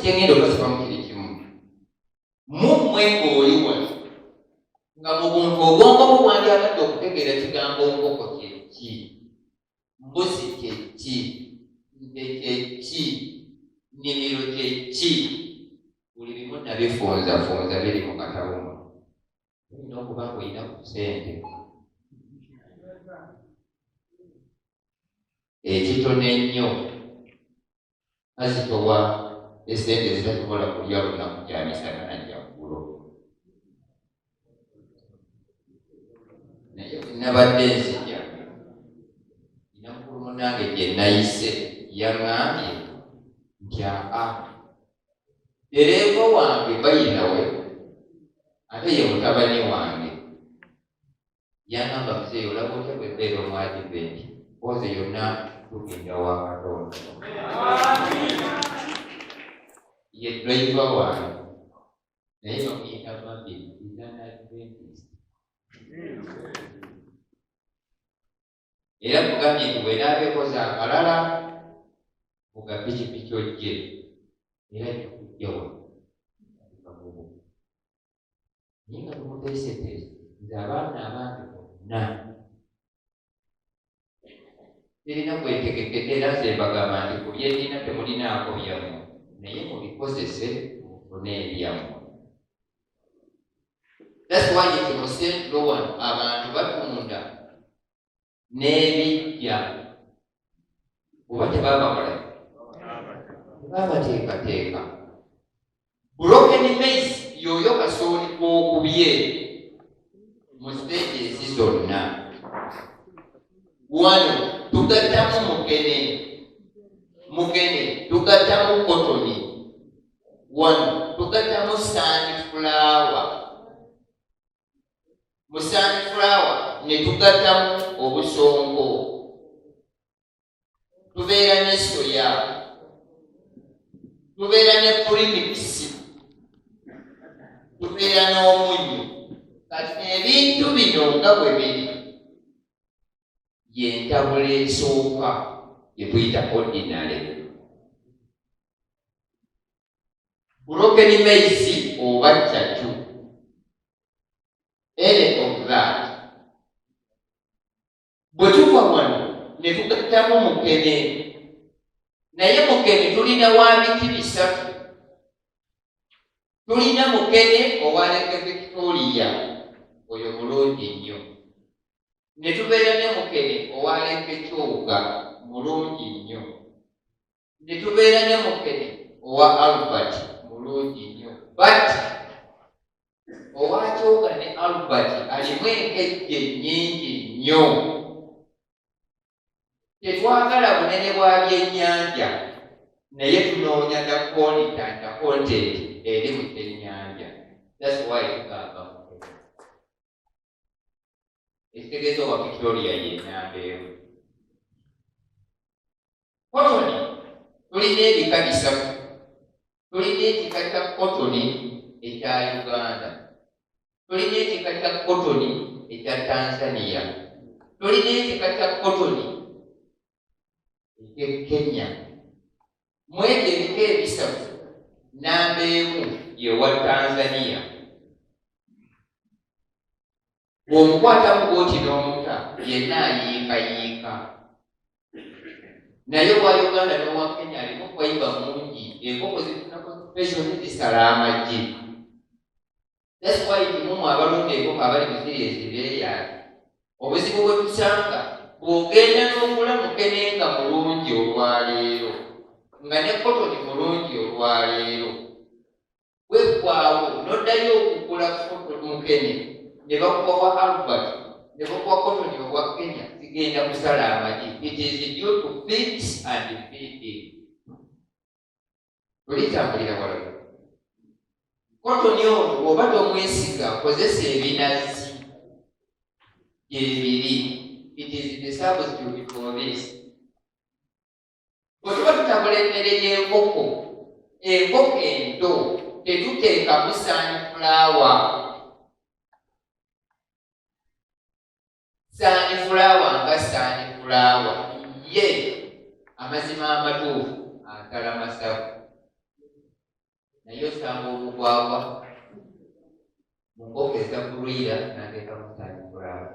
kyengenda okasaba mu kiri kimu mummwe ng'oliwa nga mu buntu obwongo bwo bwandyagadde okutegeera kigambo nkoko kyeki, mbuzi kyeki, nte kyeki, nnimiro kyeki, buli bimu nabifunzafunza biri mu katabo muno. Olina okuba ng'olina ku ssente ekitone ennyo azitowa esente ezitasobola kulya lunaku kya misana na jjaggulo. Naye nabadde nzija nina mukulu munnange gye nayise yaŋŋambye nti dereeva wange bayinawe ate ye mutabani wange yaŋŋamba muzeeyi olaba otya bwe mbeera omwadiventi oze yonna tugenda wa Katonda. Ye driver wange naye bamuyita Mabiri Adventist. Era mugambye nti bwenaabeekoza akalala muga pikipiki ojje era kikujjawa naye nga tumuteeseteese nze abaana abange bonna sirina kwetegekeka era nze mbagamba nti ku bye nnina temulinaako byammwe naye mubikozese mufune ebyammwe. That's why mu St. Rowan abantu batunda n'ebijja oba tebabakola tebabateekateeka. Broken maize yoyo kasooli kwokubye mu stages zonna. Wano tugattamu mugene tugattamu kotoni, wano tugattamu sunflower, mu sunflower ne tugattamu obusongo, tubeera ne soya, tubeera ne premix, tubeera n'omunyu. Kati ebintu bino nga bwe biri yentabula esooka gye tuyita ordinary. Broken maize oba kyatu, any of that. Bwe tuva wano ne tugattamu mukene, naye mukene tulina wa biti bisatu. Tulina mukene owa Lake Victoria, oyo mulungi nnyo. Ne tubeera ne mukene owa Lake Kyoga, mulungi nnyo. Ne tubeera ne mukene owa Albert, mulungi nnyo. But owa Kyoga ne Albert alimu enkejje nnyingi nnyo. Tetwagala bunene bwa byennyanja naye tunoonya na content eri mu kyennyanja. That's why tugamba mukene. Ekitegeeza owa Victoria yenambeewo. Kotoni tulina ebika bisatu. Tulina ekika kya kotoni ekya Uganda, tulina ekika kya kotoni ekya Tanzania, tulina ekika kya kotoni ekya Kenya. Mu ebyo ebika ebisatu nambeemu ye wa Tanzania. Bw'omukwatamu bw'oti n'omuta yenna ayiikayiika. Naye owa Uganda n'owa Kenya alimu fiber mungi, enkoko zifuna concentration zisala amagi. That's why timumu abalunda enkoko abali mu ziri ezibeeyaali. Obuzibu bwe tusanga bw'ogenda n'ogula mukene nga mulungi olwaleero nga ne kotoni mulungi olwaleero, weggwaawo n'oddayo okugula mukene ne bakuwa wa Albert ne bakuwa kotoni owa Kenya zigenda kusala amagi. It is due to fix and feeding. Olitambulira walaga kotoni ono bw'oba tomwesiga kozesa ebinazi ebiri. It is the substitute for this. Bwe tuba tutambula emmere y'enkoko, enkoko ento tetuteekamu sunflower. Sunflower nga sunflower ye amazima amatuufu atala masavu. naye osanga omugwagwa mu nkoko ezitakulwira n'ateekamu sanikulawa,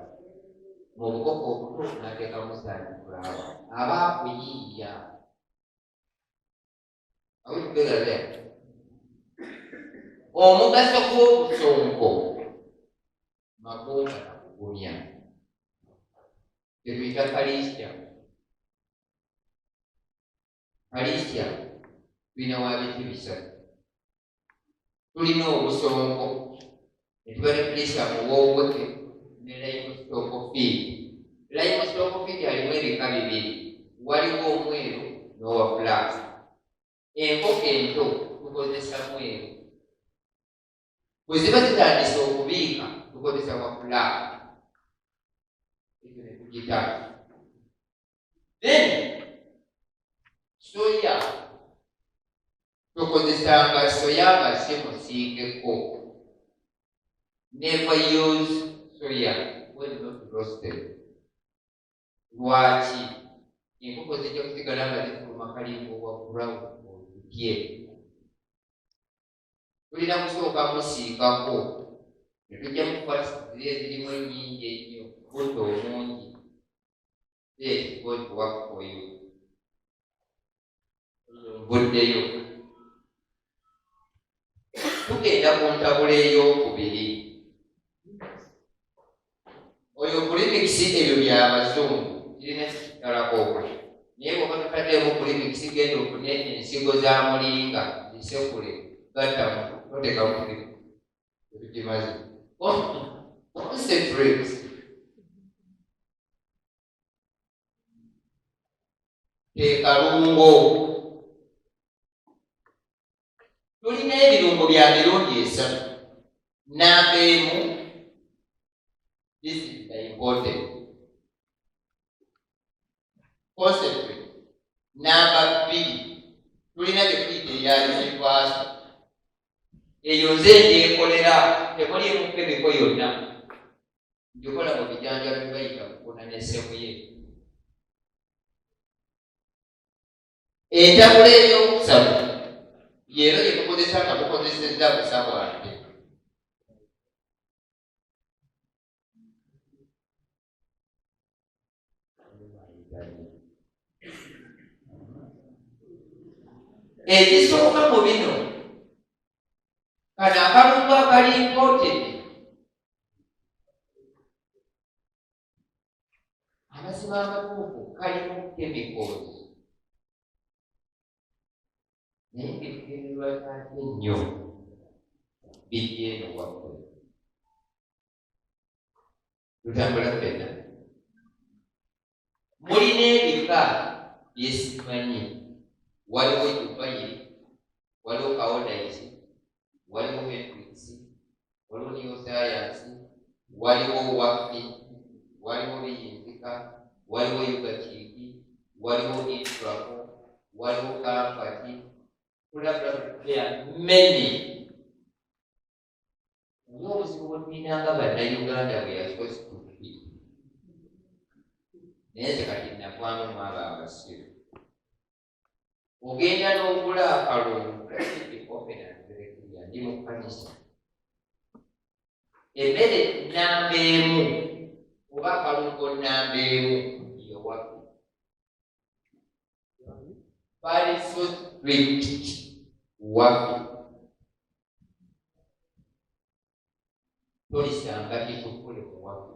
mu bukoko obuto n'ateekamu sanikulawa, aba akuyiiya. awekubeerale omugaso gw'obusonko magonga nakugumya, tetuyita kalisya. Kalisya tulina wabiti bisatu. Tulina obusonko netuba ne puresya muwoweke ne limestokofeed. Limestokofeed alimu ebika bibiri, waliwo omweru n'owa black. Enkoko ento tukozesa mweru, bwe ziba zitandise okubiika tukozesa wa black. Ekyo ne tugita. Then soya tukozesanga soya nga si musiikeko. Never use soya when not roasted. Lwaki? Enkoko zijja kusigala nga zifuluma kalimbo wa brown olutye. Tulina kusooka musiikako ne tujja mukwata ziri ezirimu ennyingi ennyo, budde omungi. This is going to work for you. Buddeyo tugenda ku ntabula ey'okubiri. Oyo kulimikisi ebyo by'abazungu kirina kitalako okwo, naye bw'oba tutaddeemu kulimikisi genda ofune ensigo za mulinga zisekule gattamu totekamu kulimu tetukimaze. Concentrate. Tekalungo. Tulina ebirungo bya mirundi esatu. Namba emu, this is the important. Concentrate. Namba bbiri, tulina bye tuyita ebyalifaaso. Eyo nze ngyekolera, temuliimu kemiko yonna. Ngikola mu bijanjaalo bye bayita kukuna n'essemuye. Entabula ey'okusatu yeero gye tukozesa nga tukozesezza busa bwange. Ekisooka mu bino, kano akalungo akali imported, amazima amatuufu kalimu chemicals. Naye ng'ekigendererwa kyakyo ennyo bijja eno waffe. Tutambula ffenna. Mulina ebika bye simanyi. Waliwo etupayi, waliwo kawodayisi, waliwo metriksi, waliwo neosayansi, waliwo waffi, waliwo biyinzika, waliwo yugakiiki, waliwo intrako, waliwo kampati. There are many. Those who would be now Uganda, we are supposed to be. There's a in the one of our still. Ogenda n'ogula akalungu, pretty open and very clear, ndimu kanisa. Emmere nnamba emu, oba akalungu nnamba emu, ye waffe. Bali so strict waffe. Tolisanga kitukule mu waffe.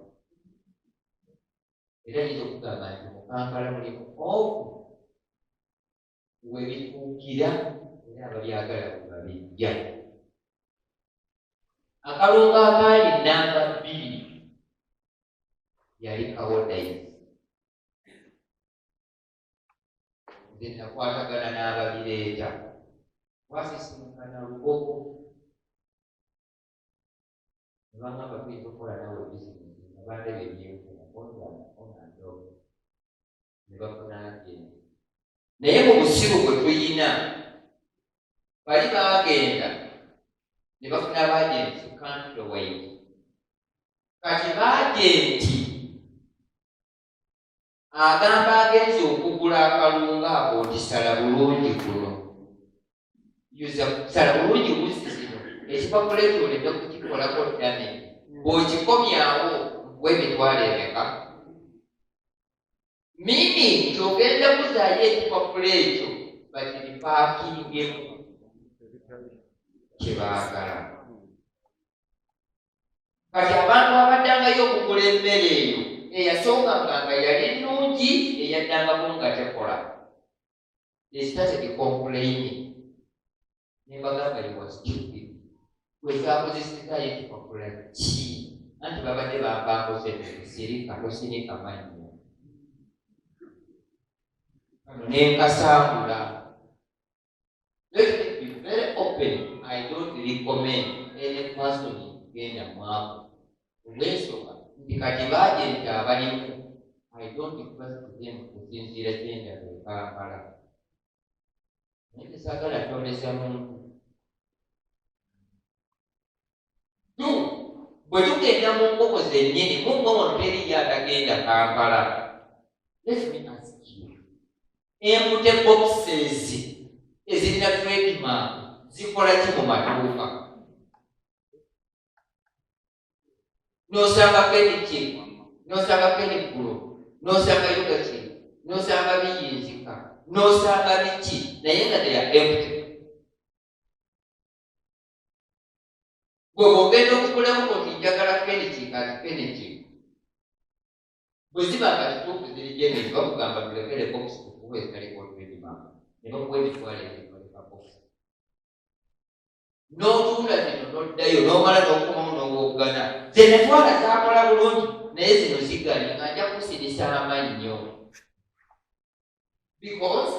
Era nito okugamba nti mu Kampala mulimu oku webituukira era ababyagala we babijja. Akalungo akaali nnamba bbiri yali kawodayisi. Nze nakwatagana n'ababireeta wasisinkana Lugogo ne bangamba tuyinza okukola nawe bizinesi nga bandeba ebyenfuna onando ne bafuna agenda. Naye mu busiru bwe tuyina bali baagenda ne bafuna abagenti countrywide. Kati baagenti agamba agenze okugula akalungo ako otisala bulungi kuno yuza kusala bulungi buzi zino ekipapula ekyo olina kukikolako ddane bw'okikomyawo bw'emitwalo emeka mimi kyogenda kuzaayo ekipapula ekyo bakiripaakingemu kyebaagala. Kati abantu abaddangayo okugula emmere eyo eyasonganga nga yali nnungi eyaddangako nga tekola esitated complaining nembagamba yiwa stupid wezakozesezaayo ekipapula ki anti babadde bambangoze sirika tosinika mannyo ano nenkasambula. Let me be very open. I don't recommend any person genda mwako olwensonga nti kati baagenti abalimu I don't trust them kusinziira genda Kampala naye tesaagala kyolesa muntu bwe tugenda mu nkoko zennyini mu nkomo teriyo atagenda Kampala. Let me ask you, embute boxes ezirina trademark zikola ki mu matuuka? Nosanga peniki, nosanga penikulo, nosanga yogati, nosanga biyinzika, nosanga biki naye nga they are empty. Bwe ogenda okugulamu koti njagala peniki kati peniki bwe ziba nga zituufu ziri jenezi bakugamba tulekere box tukuwa ezitaliko trademark ne bakuwa emitwalo ezikoleka box n'otuula zino n'oddayo n'omala n'okumamu n'owoggana zenatwala zaakola bulungi naye zino zigali nga nja kusirisa amannyo because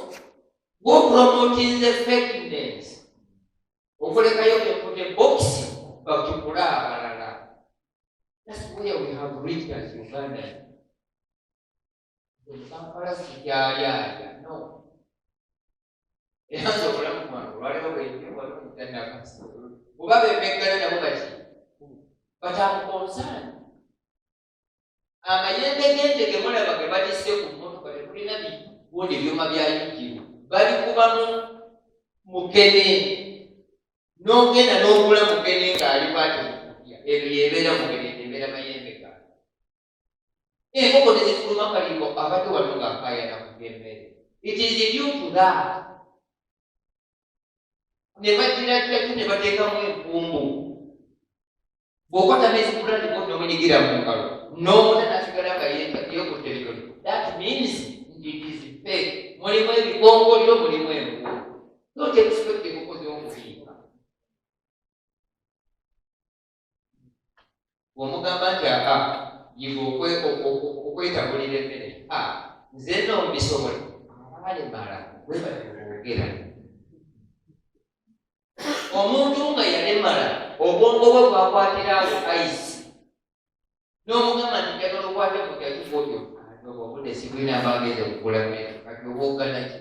wopromotinze fakeness okulekayo ekute bokisi bakikula abalala. That's where we have reached as Uganda. Kampala sikyalyaja no era nsobola kumwana olwaleero bwenge waliwo mutannakasi kuba bemeggala nabo baki batamukonsaani amayembe g'enjege mulaba ge batisse ku mmotoka tetulina bibundi byuma bya yujiru balikubamu mukene n'ogenda n'ogula mukene ng'ali bwati ebyo yebeera mukene ebeera mayembe gaali enkoko nezifuluma kalimbo abadde waliwo ng'akaayana kugemmere. It is due to that. Ne bagiraki ne bateekamu enkumbu bw'okwata n'ezikula n'omunyigira mu ngalo n'omuna n'asigala nga yeekutte ebitoli. That means it is fake. Mulimu ebikongoliro mulimu enku. Don't expect enkoko z'omubiika. Bw'omugamba nti yiga okwetabulira emmere nze nno mbisobola abalemala webaoogera omuntu nga yalemala obwongo bwe bwakwatirawo ayisi n'omugamba nti njagala okwate mu kyakifo kyo obudde sibulina amagezi okugula mmere kati obwoganaki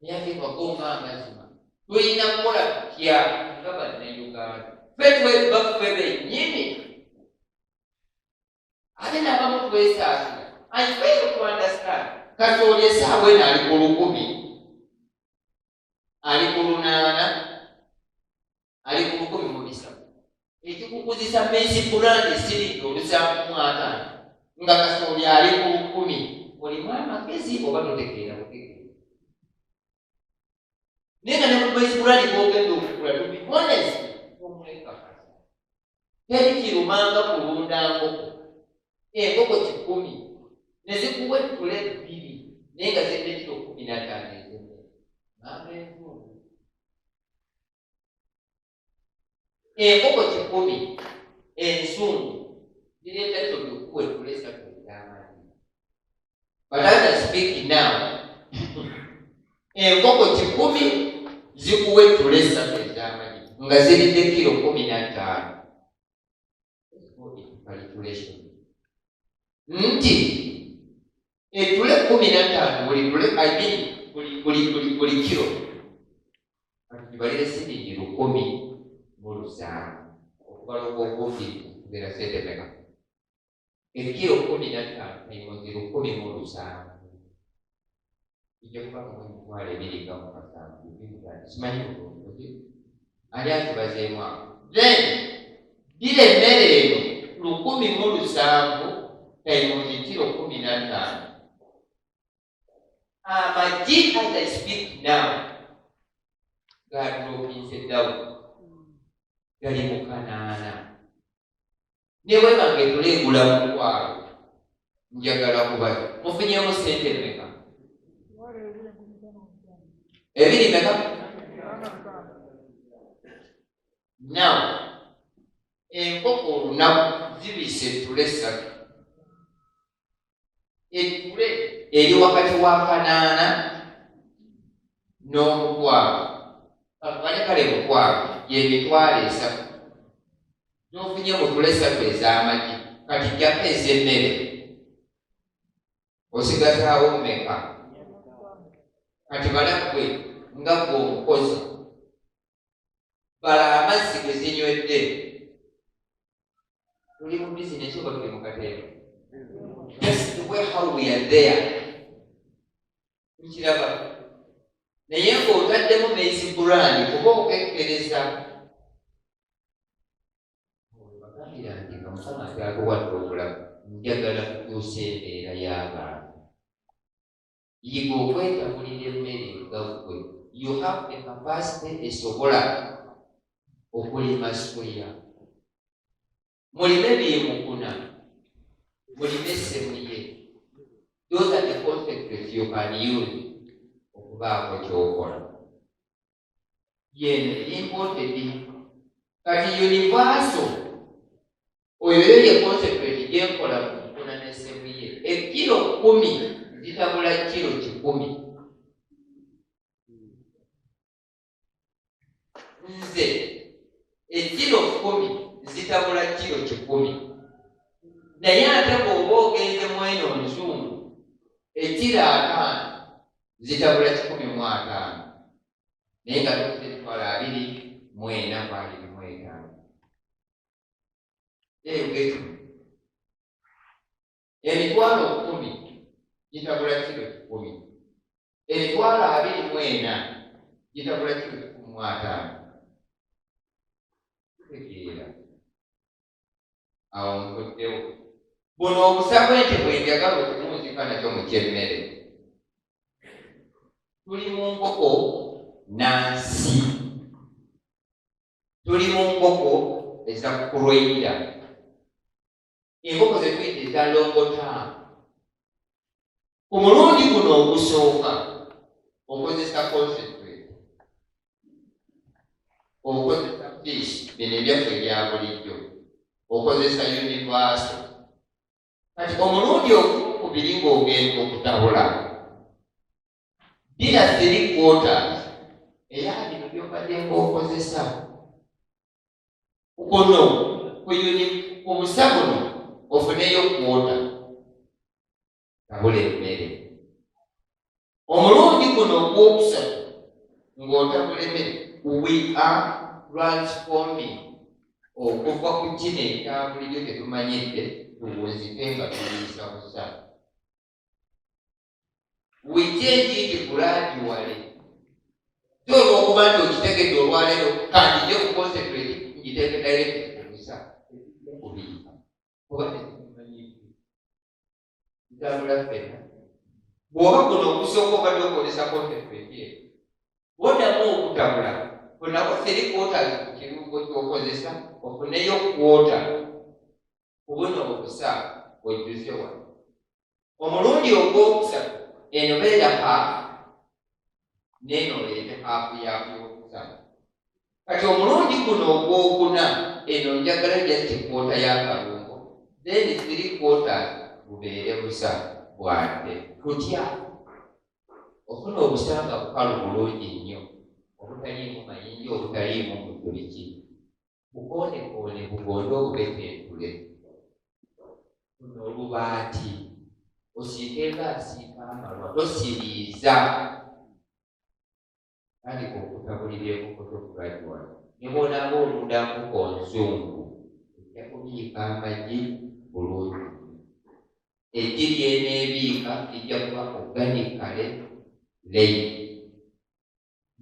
yakekwagomba amazima tulina kukola tutya nga bannayuganda ffe twebaffe bennyini ate n'abamu twesaasira. I fail to understand. Kati oli esaawa eno ali ku 10, ali ku 8, ali ku 13. Ekikukuzisa mensi pulani siringi olusankumwaka nga kasooli ali ku 10 olimu amagezi oba totegeera butegeera naye nga ne ku mensi pulani bwogenda okukula to be honest omulekakasa teri kirumanga kulunda nkoko enkoko 10 ne zikuwa ettule 2 naye nga zidde kiro 15 ezimwe ngamba envundu enkoko 10 ensungu zireeta kiro okuwa ettule 3 ez'amaanyi. But as I speak now enkoko 10 zikuwa ettule 3 ez'amaanyi nga ziridde kiro 15. Calculation nti ettule 15 buli tule buli kiro kati kibalire siringi 107 okubala obwobubiri kubeera sente meka ekiro 15 naimozi 107 tujja kuba mu emitwalo ebiri nga mu kasanvu simanyi bulungi ali atubazeemu ako then ddira emmere eno 1,700 tayimuzi kiro 15 amagi as I speak now gadropinseddawo gali mu 8 newebange tuleegula mu 1,000 njagala kubaza mufunyemu sente mmeka ebiri meka now enkoko olunaku zibise ettule 3 ettule eri wakati wa 8 n'omutwalo kale mutwalo yemitwalo 3 n'ofunye mu ttule 3 ez'amagi kati jjako ez'emmere osigazaawo mmeka kati balagwe nga gwe omukozi bala amazzi ge zinywedde tuli mu bizinesi oba tuli mu kateero just the way how we are there tukiraba naye ng'otaddemu maize brand kuba okekkereza bagambira nti nga Mukama atyakuwadde obulamu njagala kutuusa embeera y'abantu yiga okwetambulira emmere nga ggwe you have a capacity esobola okulima square mulime byemukuna mulime semuye those are the concepts you can use okubaako kyokola yeno imported kati universal oyo ye concept gyenkola mukuna ne semuye ekiro 10 zitabula kiro 100 nze ekiro 10 zitabula kiro 100 naye ate bw'oba ogenze mweno nzungu ekiro 5 zitabula 15 naye nga tukitwala 24 eyogetu emitwalo 10 gitabula kiro 10 emitwalo 24 gitabula kiro 15 tegeera awo nkuddewo buno obusabwente bwenjagala okumunzika nakyo mu kyemmere tuli mu nkoko nansi tuli mu nkoko eza kuroira enkoko zetuyita eza longotaamu ku mulundi guno ogusooka okozesa concentrate okozesa fish bino ebyaffe ebya bulijjo okozesa universal kati omulundi ogukubiri ng'ogenda okutabula ddira 3 quarters era bino byobadde ng'okozesa kuno ku busa buno ofuneyo kwota tabula emmere omulundi guno ogwokusatu ng'otabula emmere we are transforming okuva ku kino ekya bulijjo tetumanyidde tuwunzike nga tuyisa busa we change it gradually so olw'okuba nti okitegedde olwaleero kandi nje ku concentrate ngiteeke direct kubusa kubiika oba tetumanyidde ntambula ffena bw'oba guno okusooka obadde okozesa concentrate bw'oddamu okutabula funako 3 quarters ku kirungo ky'okozesa ofuneyo kwota kubuno obusa ojjuze wano omulundi ogwokusatu eno beera haafu neeno oleete haafu yakyokusatu kati omulundi guno ogwokuna eno njagala just kwota y'akalungo then 3 quarters bubeere busa bwadde tutya ofuna obusa nga bukalu bulungi nnyo obutaliimu mayinja obutaliimu mutuliki bukoonekone bugonde obubetentule buno olubaati osiike ng'asiika amalwa tosiriiza kandi okutabulira enkoko tokugajiwala ne bw'onaaba olunda nkoko nzungu ojja kubiika amagi bulungi eggi ly'eneebiika lijja kuba oganikale late.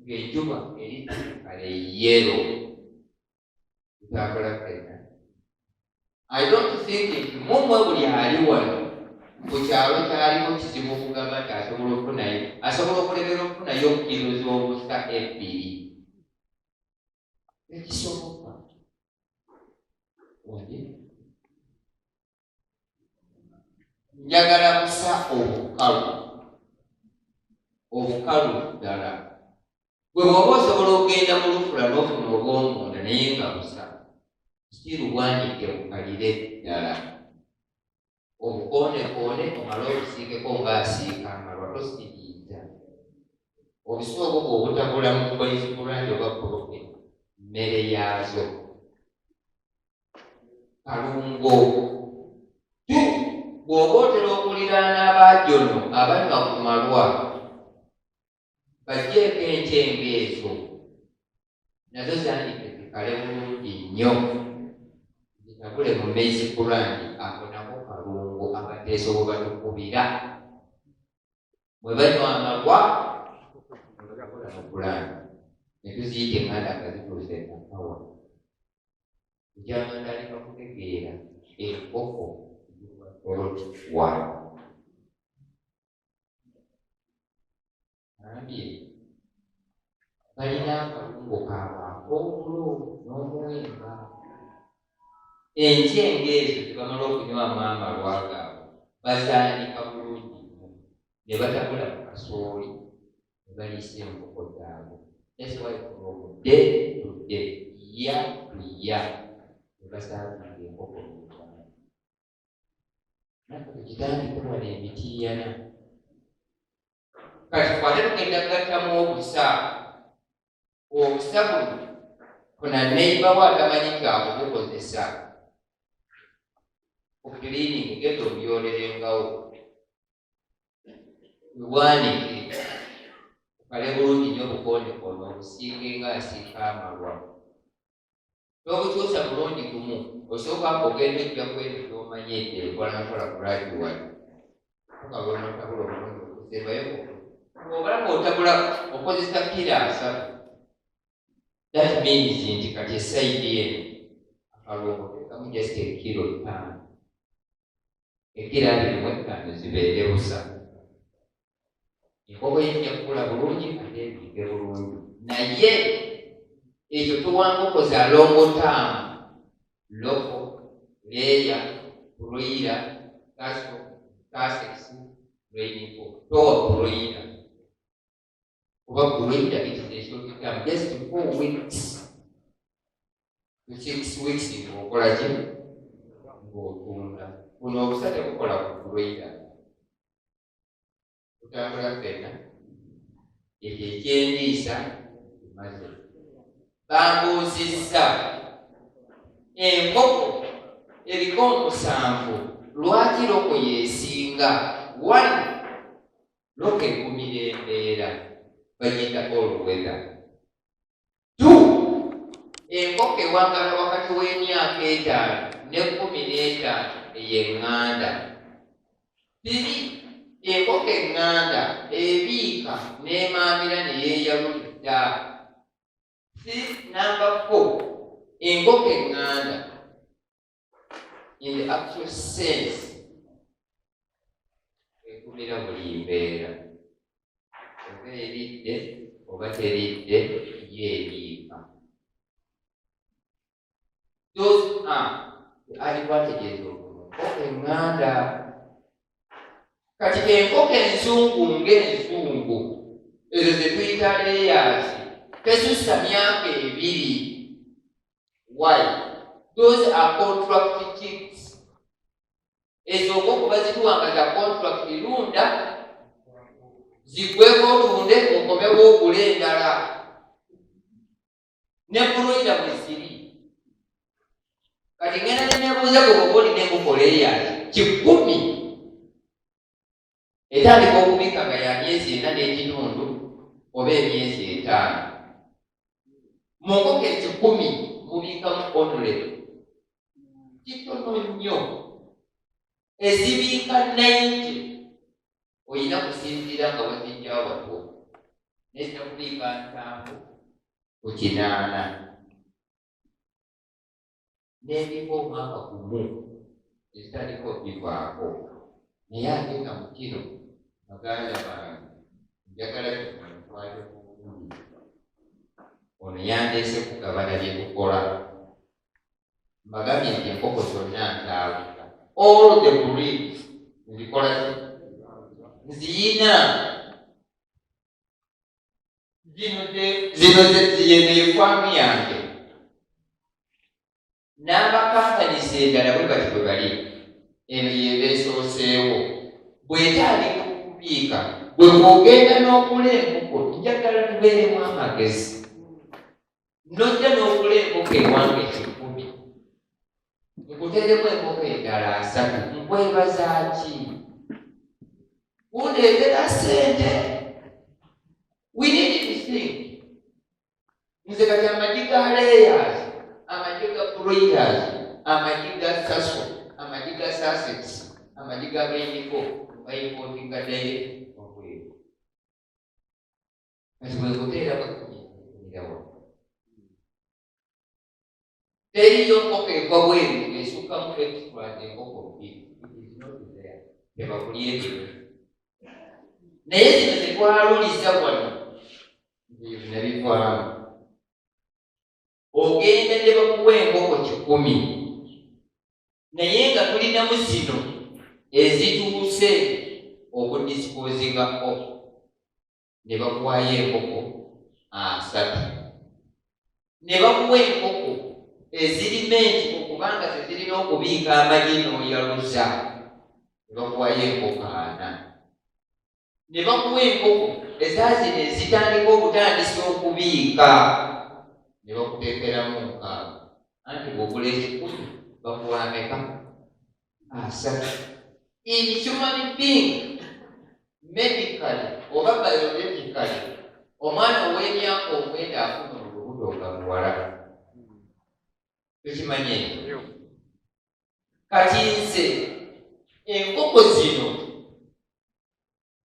Ng'enjuba eri kale yellow. Tutambula fenna. I don't think nti mumwe buli ali wano ku kyalo kyaliko kizibu okugamba nti asobola okulemera okufunayo kilo z'obusa 2. Ekisoboka. Njagala busa obukalu ddala. Bwe waba osobola okugenda mu lufula n'ofuna obwomunda naye nga busa, still bwanike bukalire ddala. Obukoonekone omala obusiikeko ng'asiika amalwa tosiriiza. Obusa obwo bw'obutabula mu bwaizibulwanyi oba poloke mmere yaazo. Kalungo. Bw'oba otera okuliraana abaajono abanywa ku malwa, bagyeko encenga ezo nazo zandike zikale bulungi nnyo, zitabule mu maize pulani. Ako nako kalungo abateesa oba batukubira bwe banywa amalwa nebatabula mu pulani, ne tuziyita enganda nga zituuse nakawa. Ekyamanda aleka kutegeera enkoko olw'otuwala. Balina akalungo kaabwe ak'obulo n'omuwemba. Encenga ezo tebamala okunywamu amalwa gaabwe bazaanika bulungi ne batabula mu kasooli ne baliisa enkoko zaabwe. That's why from day to day, year to year, ne basaavinga enkoko n'okwana. Nakati kitandika wano emitiiyana. Kati kwate tugenda kugattamu obusa. Obusa buno kuna neighbor wa atamanyi kyakubukozesa. Okiliiningi genda obyolerengawo. Bwanike kale bulungi nnyo obukoonekone obusiike ng'asiika amalwa. N'obukyusa bulungi gumu osooka ogenda ojja kwebyo by'omanyidde enkolankola graduate. Okabona otabula obulungi okuzeebayo. Obala ng'otabula okozesa kilo 3. That means nti kati esayidi eno akalungo tekamu just kilo 5. Ekiro 25 zibeere busa. Enkoko yejja kukula bulungi ate ebiike bulungi. Naye ekyo tuwa nkoko za longo term, loko, leya, broiler, Sussex, Rainbow. Towa broiler. Kuba broiler it is a short term, just 4 weeks to 6 weeks ng'okola ki? Ng'otunda. Buno obusa tebukola ku broiler. Tutambula fenna. Ekyo ekyendiisa kimaze. Bambuuzizza enkoko eriko 7 lwaki loko yeesinga? 1 loko ekumira embeera bagiyita all weather. 2 enkoko ewangala wakati w'emyaka 5 ne 15 ey'eŋŋanda. 3 enkoko eŋŋanda ebiika n'emaamira ne yeeyalulidda. Number 4 enkoko eŋŋanda in the actual sense ekumira buli mbeera. Oba eridde oba teridde yeeriika. Those are the advantages of enkoko eŋŋanda. Kati enkoko enzungu ng'enzungu ezo ze tuyita layers tesussa myaka 2. Why? Those are contract chicks. Ezo nkoko bazituwanga za contract lunda zigweko olunde okomewo ogule endala. Ne broiler bwe ziri. Kati ngenda ne nebuuza gwe olina enkoko layers 10. Etandika okubika nga ya myezi 4 n'ekitundu oba emyezi 5. Mu nkoko 10 mubikamu only kitono nnyo. Ezibiika 90 oyina kusinziira nga wazijja wato. Nesta kubiika nsanvu ku kinaana n'ebika omwaka gumu ezitaliko bivaako naye ate nga mu kino baganda bange njagala kyomutwale bulungi ono yandeese kugabana bye tukola mbagambye nti enkoko zonna ntaabuka all the breeds nzikola nziyina zino ziyeno efaamu yange n'abakampanizi endala bwe bati bwe bali eno yeba esooseewo bwetaalika okubiika bwe bwogenda n'okula enkoko njagala tubeeremu amagezi nojja n'okula enkoko ewange 10 nkuteremu enkoko endala 3 nkwebaza ki kundeetera ssente. We need to think. Nze kati amagi ga layers, amagi ga broilers, amagi ga Saso, amagi ga Sussex, amagi ga Bendigo, bayimpotinga direct okweyo. Kati bwekuteera bakunyirawo. Teriyo nkoko eva bweru esukkamu extra enkoko bbiri. It is not there. Tebakulyekyo. Naye zino zetwaluliza wano nabivaamu ogenda ne bakuwa enkoko 10 naye nga tulinamu zino ezituuse okudispozinga off ne bakuwayo enkoko 3 ne bakuwa enkoko ezirimenti okubanga zezirina okubiika amagi n'oyaluza ne bakuwayo enkoko 4 ne bakuwa enkoko ezaazino ezitandika okutandisa okubiika ne bakuteekeramu 6 anti bw'ogula 10 bakuwa ameka 3. In human being medically oba biologically omwana ow'emyaka 9 afuna olubuto nga muwala tukimanye ekyo. Kati nze enkoko zino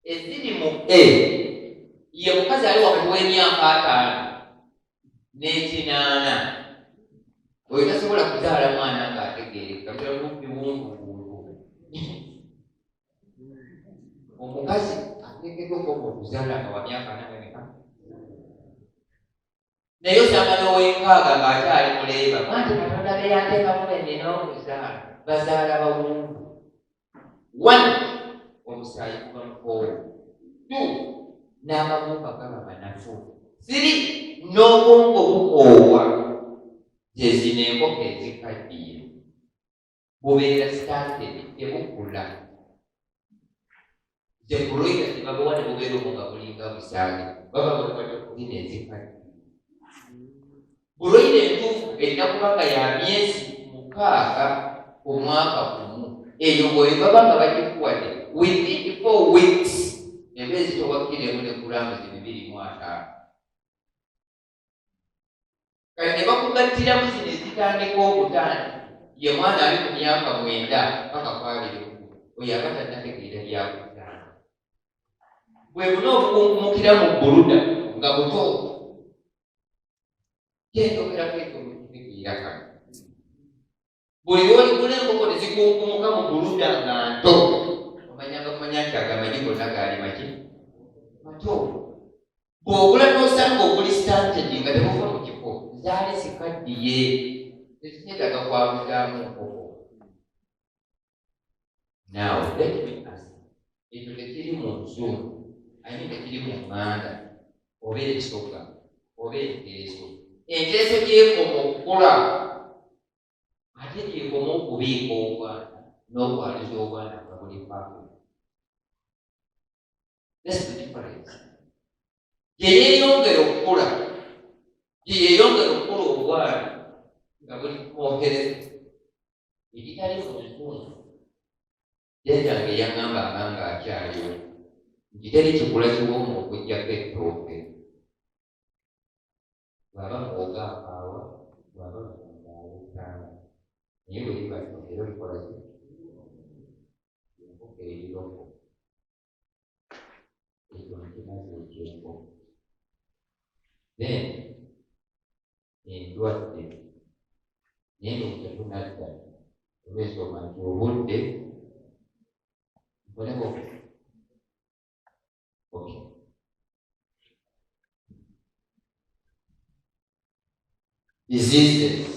eziri mu ye mukazi ali wakati w'emyaka 5 n'ekinaana oyo tasobola kuzaala mwana ng'ategeereka biwunguwungu. Omukazi ateekeddwa okuzaala nga wa myaka 4 naye osanga n'ow'enkaaga ng'akyali muleeba anti Katonda be yanteekamu ennina okuzaala bazaala bawungu. 1 omusaayi guba mukoowu, 2 n'amagumba gaba manafu, 3 n'obwongo bukoowa. Zezino enkoko ezikaddiye bubeera started tebukula. Ze broiler tebabawa ne bubeera omwo nga bulinga busaage baba bakwata kuzina ezikaddiye. Broiler entuufu erina kuba nga ya myezi 6 ku mwaka gumu. Eyo bwe baba nga bagikuwadde within 4 weeks eba ezitowakiremu ne gulamu 2.5. Kati ne bakugattiramu zino ezitandika okutandika ye mwana ali ku myaka 9 paka ku 20 oyo aba tannategeera byakuzaala. Bwe buna obukunkumukira mu bbuluda nga buto kyendoogerako ekyo mukitegeera kano. Buli lwoligula enkoko ne zikunkumuka mu bbuluda nga nto omanyanga kumanya nti agamagi gonna gaali maki mato. Bw'ogula n'osanga oguli started nga tebuva mu kifo zaali zikaddiye tezinyetaga kwabuzaamu nkoko. Now let me ask, ekyo tekiri mu nzungu tekiri mu Nganda oba ekisoga oba enteeso. Enteeso gyekoma okukula ate gyekoma okubiika obwana n'okwaliza obwana nga buli paako. That's the difference. Gye yeeyongera okukula obwana nga buli kwogereza ekitali mu nzungu. Jjajjange yaŋŋambanga ng'akyaliwo nti teri kikula kiwoma okuggyako ettooke. Bw'aba muwoga akaawa, bw'aba muwoga alekaana. Naye bwe liba era olikola ki? Enkoko eriroko. Ekyo nkinazi eky'enkoko. then endwadde naye tetunadda olwensonga nti obudde nkoleko okay. Diseases